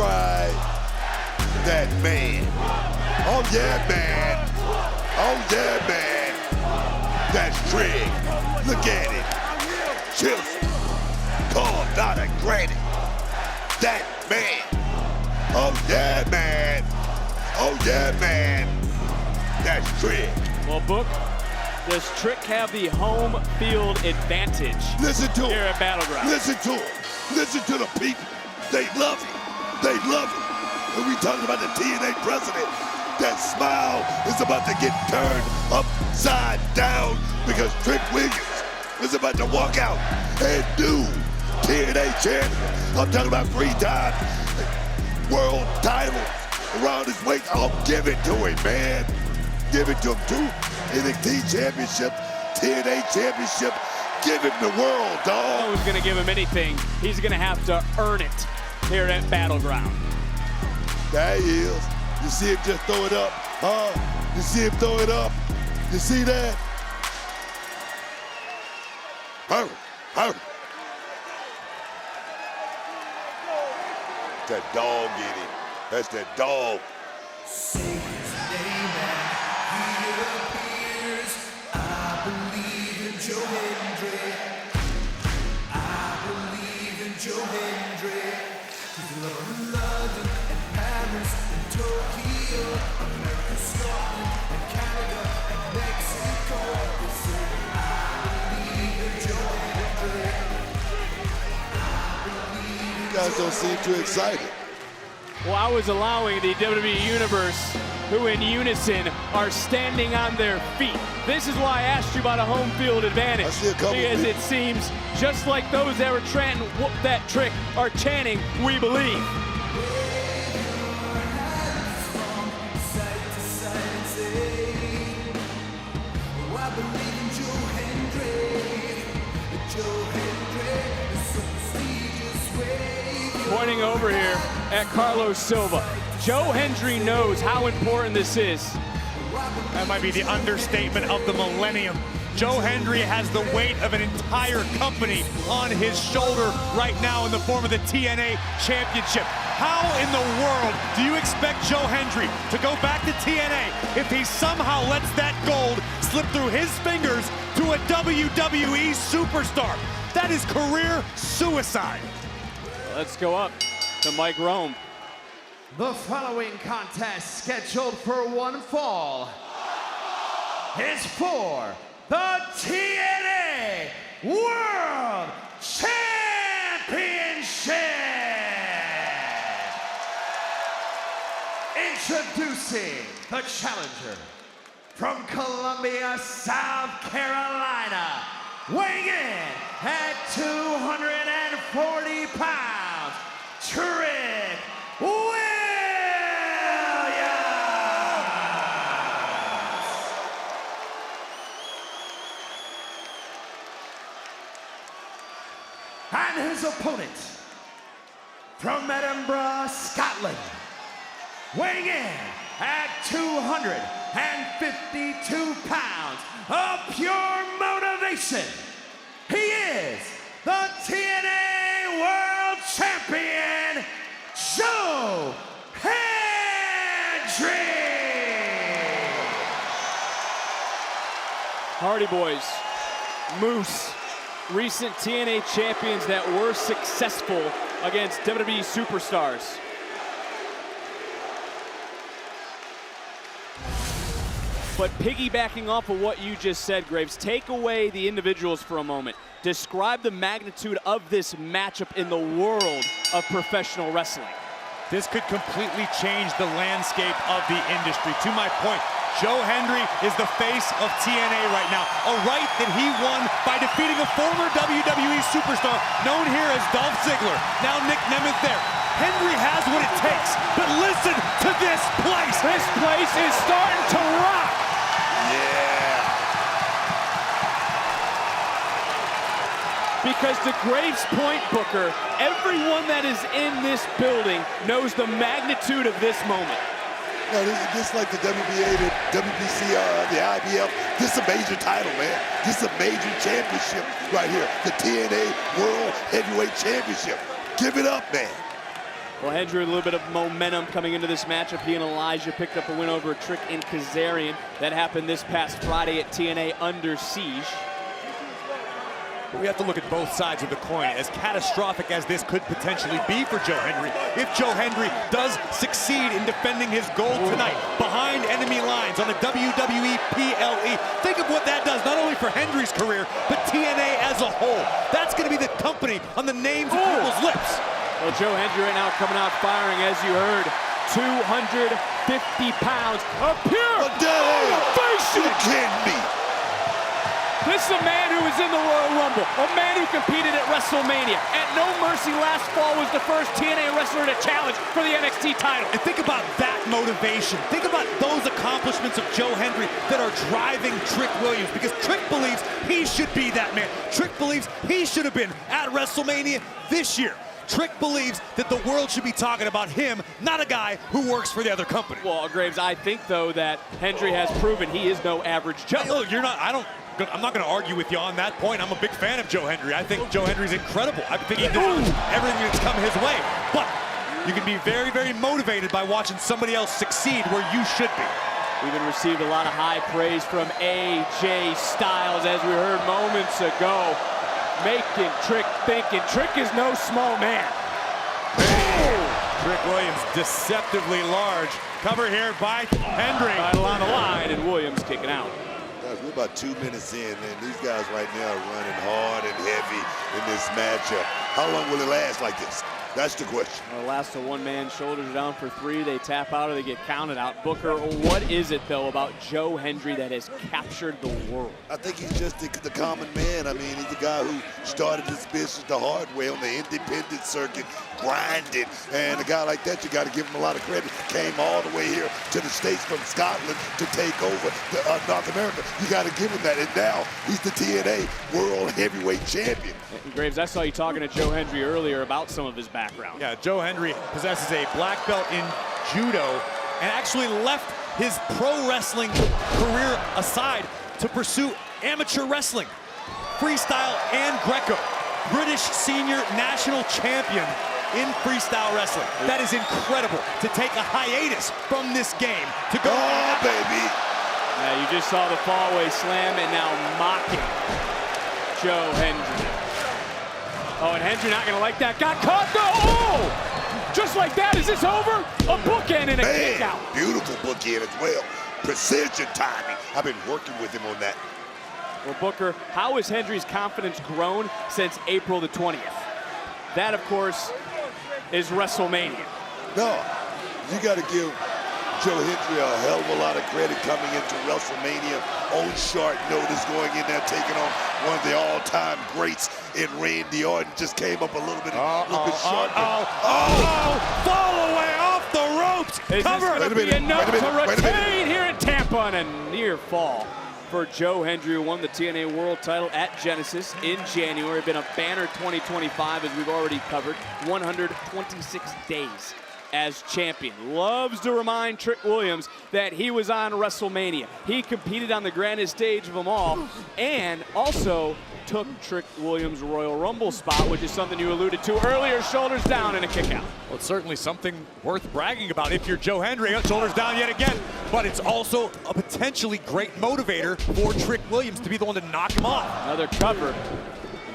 describe that man. Oh yeah, man. Oh yeah, man. That's Trig. Look at it. Just carved out of granite. That man. Oh yeah, man. Oh yeah, man. That's Trig. Well, Book, does Trick have the home field advantage? Listen to here him. at Battleground? Listen to him. Listen to the people. They love him. They love him. And we talking about the TNA president. That smile is about to get turned upside down because Trick Williams is about to walk out and do TNA champion. I'm talking about 3-time world title around his waist. I'll give it to him, man. Give it to him too. NXT championship, TNA championship. Give him the world, dog. No one's gonna give him anything. He's gonna have to earn it here at Battleground. There he is. You see him just throw it up, huh? You see him throw it up? You see that? Hurry, hurry. That dog in him. That's that dog. Say his name and he appears. I believe in Joe Hendry. I believe in Joe Hendry. He's a lover in London and Paris and Tokyo, America, Scotland and Canada and Mexico. They say I believe in Joe Hendry. You guys don't seem too excited. Well, I was allowing the WWE Universe, who in unison are standing on their feet. This is why I asked you about a home field advantage. I see a couple because people. it seems just like those that were chanting "whoop that Trick" are chanting "We believe." Pointing over here at Carlos Silva. Joe Hendry knows how important this is. That might be the understatement of the millennium. Joe Hendry has the weight of an entire company on his shoulder right now in the form of the TNA Championship. How in the world do you expect Joe Hendry to go back to TNA if he somehow lets that gold slip through his fingers to a WWE superstar? That is career suicide. Let's go up to Mike Rome. The following contest, scheduled for one fall, is for the TNA World Championship. Introducing the challenger from Columbia, South Carolina, weighing in at 240 pounds, Trick Williams. And his opponent from Edinburgh, Scotland, weighing in at 252 pounds of pure motivation. He is the TNA World Champion, Joe Hendry. Hardy Boys, Moose, recent TNA champions that were successful against WWE superstars. But piggybacking off of what you just said, Graves, take away the individuals for a moment. Describe the magnitude of this matchup in the world of professional wrestling. This could completely change the landscape of the industry. To my point, Joe Hendry is the face of TNA right now, a right that he won by defeating a former WWE superstar known here as Dolph Ziggler. Now Nick Nemeth there. Hendry has what it takes, but listen to this place. This place is starting to rock. Yeah. Because to Graves' point, Booker, everyone that is in this building knows the magnitude of this moment. No, this is like the WBA, the WBC, the IBF. This is a major title, man. This is a major championship right here. The TNA World Heavyweight Championship. Give it up, man. Well, Hendry, a little bit of momentum coming into this matchup. He and Elijah picked up a win over Trick and Kazarian. That happened this past Friday at TNA Under Siege. We have to look at both sides of the coin. As catastrophic as this could potentially be for Joe Hendry, if Joe Hendry does succeed in defending his gold tonight behind enemy lines on the WWE PLE, think of what that does, not only for Hendry's career, but TNA as a whole. That's going to be the company on the names of people's lips. Well, Joe Hendry right now coming out firing, as you heard, 250 pounds of pure motivation. You kidding me? This is a man who was in the Royal Rumble, a man who competed at WrestleMania. At No Mercy last fall was the first TNA wrestler to challenge for the NXT title. And think about that motivation. Think about those accomplishments of Joe Hendry that are driving Trick Williams, because Trick believes he should be that man. Trick believes he should have been at WrestleMania this year. Trick believes that the world should be talking about him, not a guy who works for the other company. Well, Graves, I think, though, that Hendry has proven he is no average Joe. Hey, look, I'm not going to argue with you on that point. I'm a big fan of Joe Hendry. I think Joe Hendry's incredible. I think he deserves everything that's come his way. But you can be very, very motivated by watching somebody else succeed where you should be. We even received a lot of high praise from AJ Styles, as we heard moments ago, making Trick thinking Trick is no small man. Trick Williams deceptively large. Cover here by Hendry. Title on the line, and Williams kicking out. Guys, we're about 2 minutes in, and these guys right now are running hard and heavy in this matchup. How long will it last like this? That's the question. Well, last one man, shoulders down for 3. They tap out or they get counted out. Booker, what is it, though, about Joe Hendry that has captured the world? I think he's just the common man. I mean, he's the guy who started this business the hard way on the independent circuit, grinding. And a guy like that, you got to give him a lot of credit. Came all the way here to the States from Scotland to take over North America. You got to give him that. And now he's the TNA World Heavyweight Champion. Graves, I saw you talking to Joe Hendry earlier about some of his background. Yeah, Joe Hendry possesses a black belt in judo and actually left his pro wrestling career aside to pursue amateur wrestling, freestyle and Greco. British senior national champion in freestyle wrestling. That is incredible, to take a hiatus from this game to go. Oh, baby. Yeah, you just saw the fallaway slam, and now mocking Joe Hendry. Oh, and Hendry not going to like that. Got caught, though. Oh! Just like that. Is this over? A bookend and a kick out. Beautiful bookend as well. Precision timing. I've been working with him on that. Well, Booker, how has Hendry's confidence grown since April the 20th? That, of course, is WrestleMania. No, you got to give Joe Hendry a hell of a lot of credit coming into WrestleMania on short notice, going in there, taking on one of the all-time greats in Randy Orton. Just came up a little bit short. Fall away off the ropes. Is Cover. this going to be enough to retain here in Tampa on a near fall for Joe Hendry, who won the TNA World Title at Genesis in January. Been a banner 2025, as we've already covered. 126 days as champion. Loves to remind Trick Williams that he was on WrestleMania. He competed on the grandest stage of them all, and also took Trick Williams' Royal Rumble spot, which is something you alluded to earlier. Shoulders down and a kick out. Well, it's certainly something worth bragging about if you're Joe Hendry. Shoulders down yet again, but it's also a potentially great motivator for Trick Williams to be the one to knock him off. Another cover.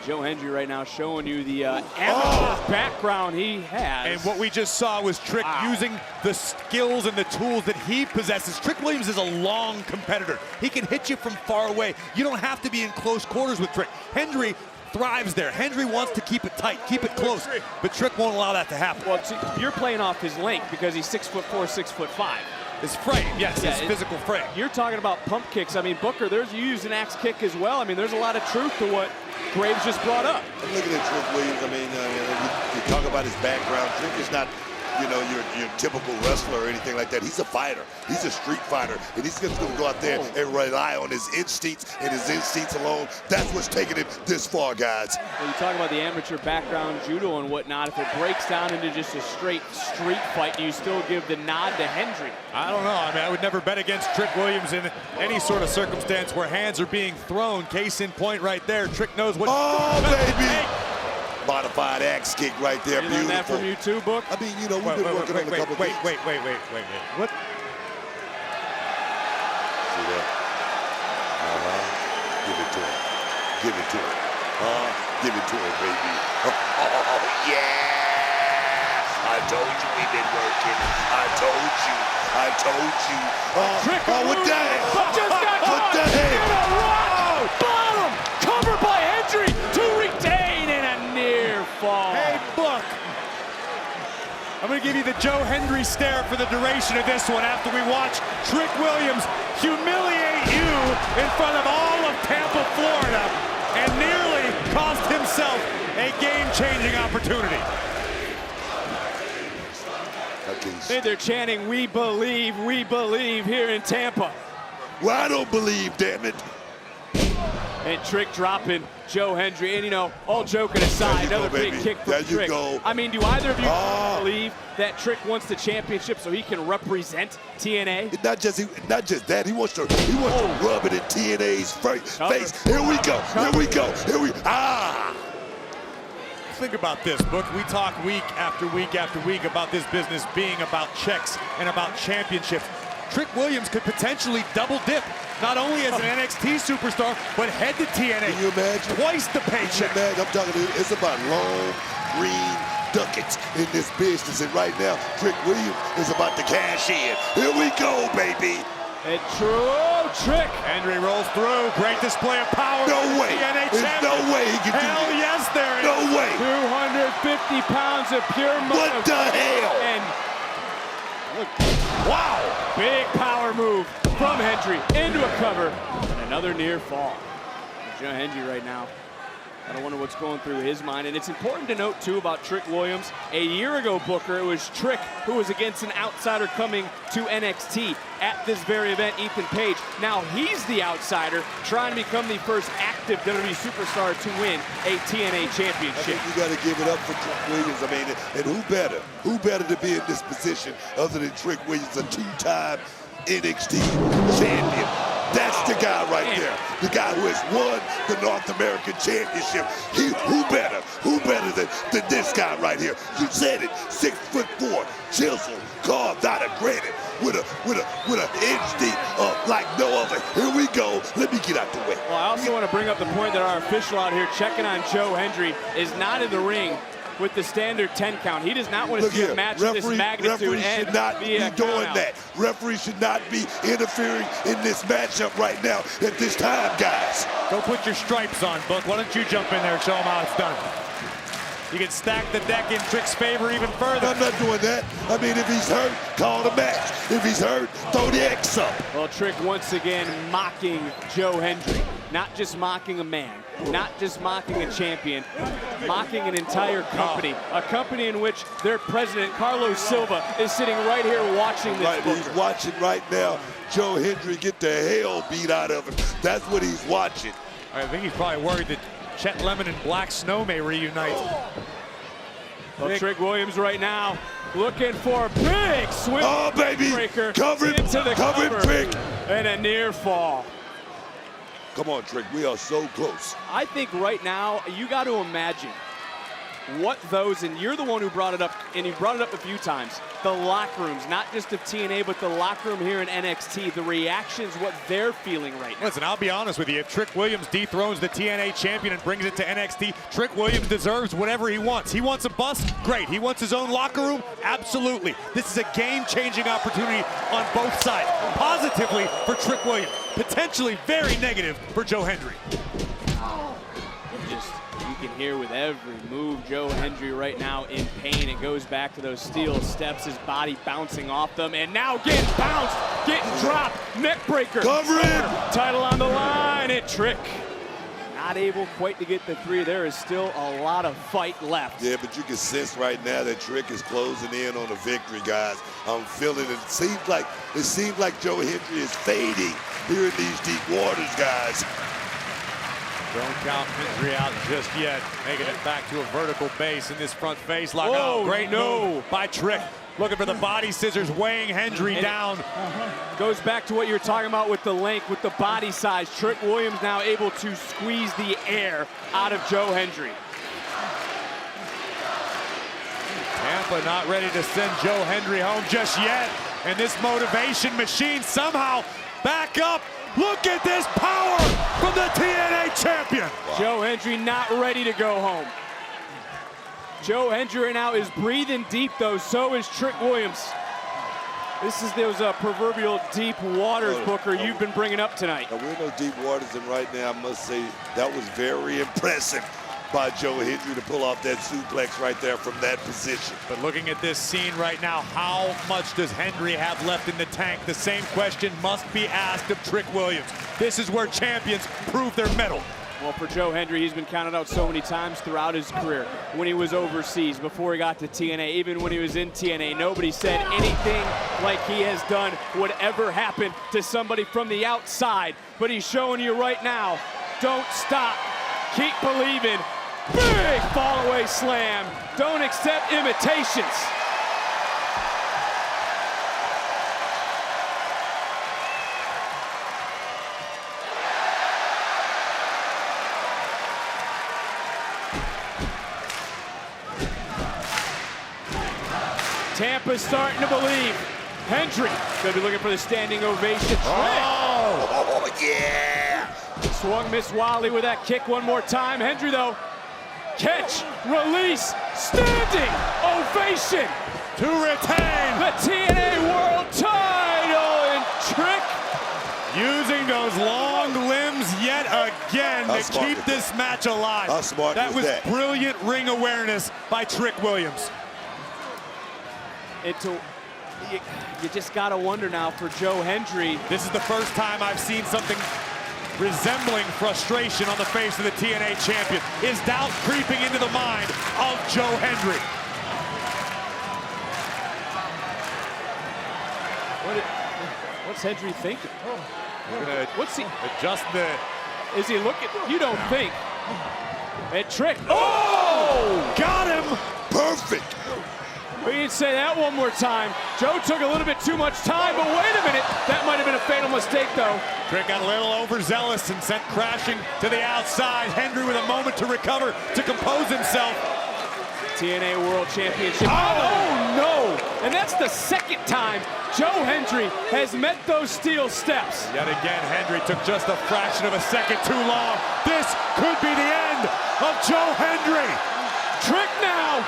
Joe Hendry right now showing you the amateur background he has. And what we just saw was Trick using the skills and the tools that he possesses. Trick Williams is a long competitor. He can hit you from far away. You don't have to be in close quarters with Trick. Hendry thrives there. Hendry wants to keep it tight, keep it close, but Trick won't allow that to happen. Well, you're playing off his length because he's 6'4", 6'5". His frame, yes, his physical frame. You're talking about pump kicks. I mean, Booker, you use an axe kick as well. I mean, there's a lot of truth to what Graves just brought up. I'm looking at Trick Williams. I mean, you talk about his background. Trick is not, your typical wrestler or anything like that. He's a fighter. He's a street fighter, and he's just going to go out there and rely on his instincts and his instincts alone. That's what's taking him this far, guys. When you talk about the amateur background, judo and whatnot, if it breaks down into just a straight street fight, do you still give the nod to Hendry? I don't know. I mean, I would never bet against Trick Williams in any sort of circumstance where hands are being thrown. Case in point right there. Trick knows what. Oh, baby. modified axe kick right there. You Beautiful. learned that from you too, Book? I mean, you know, we've been working on a couple wait. things. What? See that? Give it to him. Give it to him. Give it to him, baby. Oh, yeah! I told you we've been working. I told you. What the hell? Just got What caught the hell? in a rock bottom. Covered by Hendry to retain in a near fall. Hey, Book. I'm going to give you the Joe Hendry stare for the duration of this one after we watch Trick Williams humiliate you in front of all of Tampa, Florida, and nearly cost himself a game-changing opportunity. Hey, they're chanting, we believe here in Tampa. Well, I don't believe, damn it. And Trick dropping Joe Hendry. And, you know, all joking aside, There you another go, big baby. kick from There you Trick. go. I mean, do either of you believe that Trick wants the championship so he can represent TNA? Not just that. He wants to rub it in TNA's face. Here we go. Think about this, Book. We talk week after week after week about this business being about checks and about championships. Trick Williams could potentially double dip, not only as an NXT superstar, but head to TNA. Can you imagine? Twice the paycheck. Man, I'm talking to you. It's about long, green ducats in this business. And right now, Trick Williams is about to cash in. Here we go, baby. And Trick. Hendry rolls through. Great display of power. No way. TNA There's champion. no way he can do Hell this. yes, there is. No way. 250 pounds of pure What the hell? And look, wow, big power move from Hendry into a cover. And another near fall. Joe Hendry right now. I don't wonder what's going through his mind. And it's important to note, too, about Trick Williams. A year ago, Booker, it was Trick who was against an outsider coming to NXT at this very event, Ethan Page. Now he's the outsider trying to become the first active WWE superstar to win a TNA championship. I think you got to give it up for Trick Williams. I mean, and who better? Who better to be in this position other than Trick Williams, a two-time NXT champion? That's the guy right there. The guy who has won the North American Championship. Who better than this guy right here? You said it. 6'4", chisel, carved out of granite, with an inch deep, like no other. Here we go. Let me get out the way. Well, I also want to bring up the point that our official out here checking on Joe Hendry is not in the ring with the standard 10 count. He does not want to see a match of this magnitude. Referee should not be doing that. Referee should not be interfering in this matchup right now at this time, guys. Go put your stripes on, Book. Why don't you jump in there and show him how it's done? You can stack the deck in Trick's favor even further. I'm not doing that. I mean, if he's hurt, call the match. If he's hurt, throw the X up. Well, Trick once again mocking Joe Hendry. Not just mocking a man, not just mocking a champion, mocking an entire company. A company in which their president, Carlos Silva, is sitting right here watching this. Right, he's watching right now Joe Hendry get the hell beat out of him. That's what he's watching. I think he's probably worried that Chet Lemon and Black Snow may reunite. Well, Trick Williams right now looking for a big swing. Oh, baby. Breaker Cover him. into the Cover him, Trick. And a near fall. Come on, Trick. We are so close. I think right now, you got to imagine what those, and you're the one who brought it up, and you brought it up a few times, the locker rooms, not just of TNA, but the locker room here in NXT, the reactions, what they're feeling right now. Listen, I'll be honest with you. If Trick Williams dethrones the TNA champion and brings it to NXT, Trick Williams deserves whatever he wants. He wants a bus? Great. He wants his own locker room? Absolutely. This is a game-changing opportunity on both sides. Positively for Trick Williams. Potentially very negative for Joe Hendry. You can hear with every move Joe Hendry right now in pain. It goes back to those steel steps, his body bouncing off them, and now getting bounced, getting dropped, neck breaker. Cover him. Title on the line, and Trick not able quite to get the three. There is still a lot of fight left. Yeah, but you can sense right now that Trick is closing in on a victory, guys. I'm feeling it. It seems like Joe Hendry is fading here in these deep waters, guys. Don't count Hendry out just yet. Making it back to a vertical base in this front face lock. Oh, great no. move by Trick. Looking for the body scissors, weighing Hendry down. Goes back to what you're talking about with the length, with the body size. Trick Williams now able to squeeze the air out of Joe Hendry. Ciampa not ready to send Joe Hendry home just yet. And this motivation machine somehow back up. Look at this power from the TNA champion. Wow. Joe Hendry not ready to go home. Joe Hendry right now is breathing deep, though. So is Trick Williams. This is those proverbial deep waters, Booker, you've been bringing up tonight. Now, we're in those deep waters, and right now, I must say, that was very impressive by Joe Hendry to pull off that suplex right there from that position. But looking at this scene right now, how much does Hendry have left in the tank? The same question must be asked of Trick Williams. This is where champions prove their mettle. Well, for Joe Hendry, he's been counted out so many times throughout his career. When he was overseas, before he got to TNA, even when he was in TNA, nobody said anything like he has done would ever happen to somebody from the outside. But he's showing you right now, don't stop, keep believing. Big fall-away slam. Don't accept imitations. Tampa's starting to believe. Hendry gonna be looking for the standing ovation. Oh, yeah! Swung Miss Wiley with that kick one more time. Hendry, though, catch, release, standing ovation to retain the TNA World Title. And Trick using those long limbs yet again to keep this match alive. How smart that was that? Brilliant ring awareness by Trick Williams. You just gotta wonder now for Joe Hendry. This is the first time I've seen something resembling frustration on the face of the TNA champion. Is doubt creeping into the mind of Joe Hendry? What's Hendry thinking? What's he adjust the? Is he looking? You don't think? And Trick. Oh! Got him! Perfect! We need to say that one more time. Joe took a little bit too much time, but wait a minute. That might have been a fatal mistake, though. Trick got a little overzealous and sent crashing to the outside. Hendry with a moment to recover, to compose himself. TNA World Championship. Oh, no! And that's the second time Joe Hendry has met those steel steps. Yet again, Hendry took just a fraction of a second too long. This could be the end of Joe Hendry. Trick now.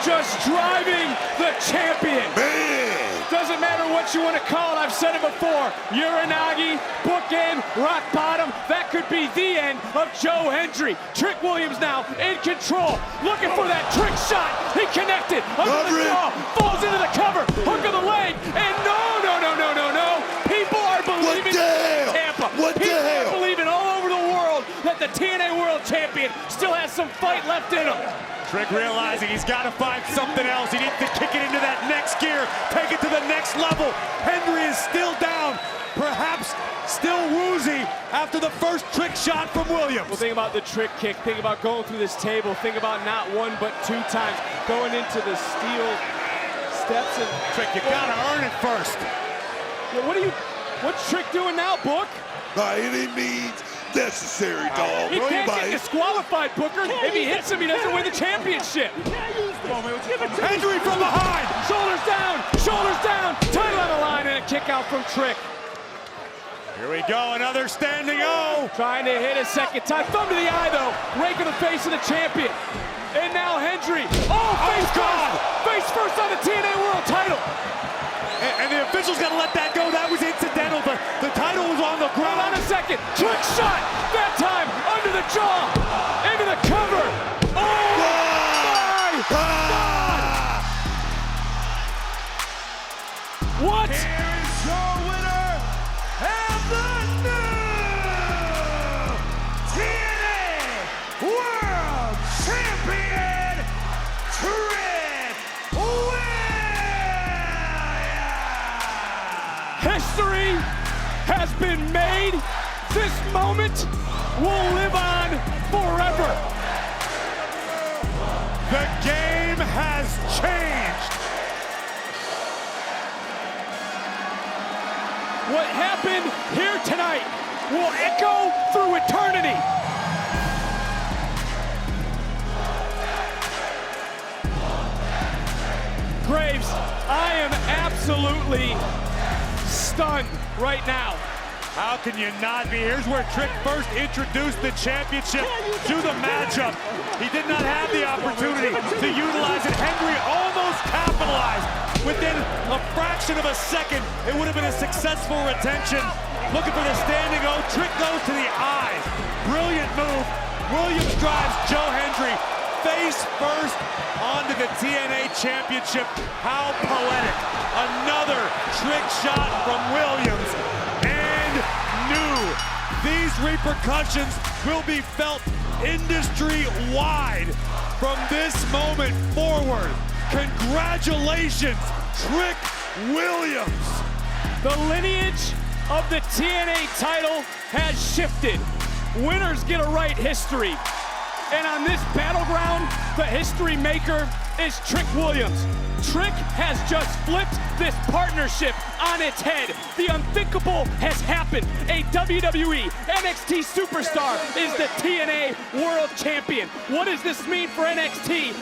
Just driving the champion. Man! Doesn't matter what you want to call it, I've said it before. Uranagi, bookend, rock bottom. That could be the end of Joe Hendry. Trick Williams now in control, looking for that trick shot. He connected, under the jaw, falls into the cover, hook of the leg, and no. People are believing Tampa. People are believing all over the world that the TNA World Champion still has some fight left in him. Trick realizing he's got to find something else. He needs to kick it into that next gear, take it to the next level. Hendry is still down, perhaps still woozy after the first trick shot from Williams. Well, think about the trick kick. Think about going through this table. Think about not one but two times going into the steel steps. And Trick, you gotta earn it first. Yeah, what's Trick doing now, Book? By any means necessary, dog. He can't get disqualified, Booker. If he hits him, he doesn't win the championship. Hendry from behind. Shoulders down, title on the line, and a kick out from Trick. Here we go, another standing O. Trying to hit a second time. Thumb to the eye, though. Rake in the face of the champion. And now Hendry. Face first on the TNA World Title. And the official's got to let that go. That was incidental. The title was on the ground. Hold on a second. Trick shot. That time under the jaw. Into the cover. Oh, my God. What? Here is your winner and the new TNA World Champion, Trick Williams. History has been made. This moment will live on forever. The game has changed. What happened here tonight will echo through eternity. Graves, I am absolutely stunned right now. How can you not be? Here's where Trick first introduced the championship to the matchup. He did not have the opportunity to utilize it. Hendry almost capitalized. Within a fraction of a second, it would have been a successful retention. Looking for the standing O. Trick goes to the eyes. Brilliant move. Williams drives Joe Hendry face first onto the TNA Championship. How poetic. Another trick shot from Williams. And new. These repercussions will be felt industry-wide from this moment forward. Congratulations, Trick Williams. The lineage of the TNA title has shifted. Winners get to write history. And on this battleground, the history maker is Trick Williams. Trick has just flipped this partnership on its head. The unthinkable has happened. A WWE NXT superstar is the TNA World Champion. What does this mean for NXT?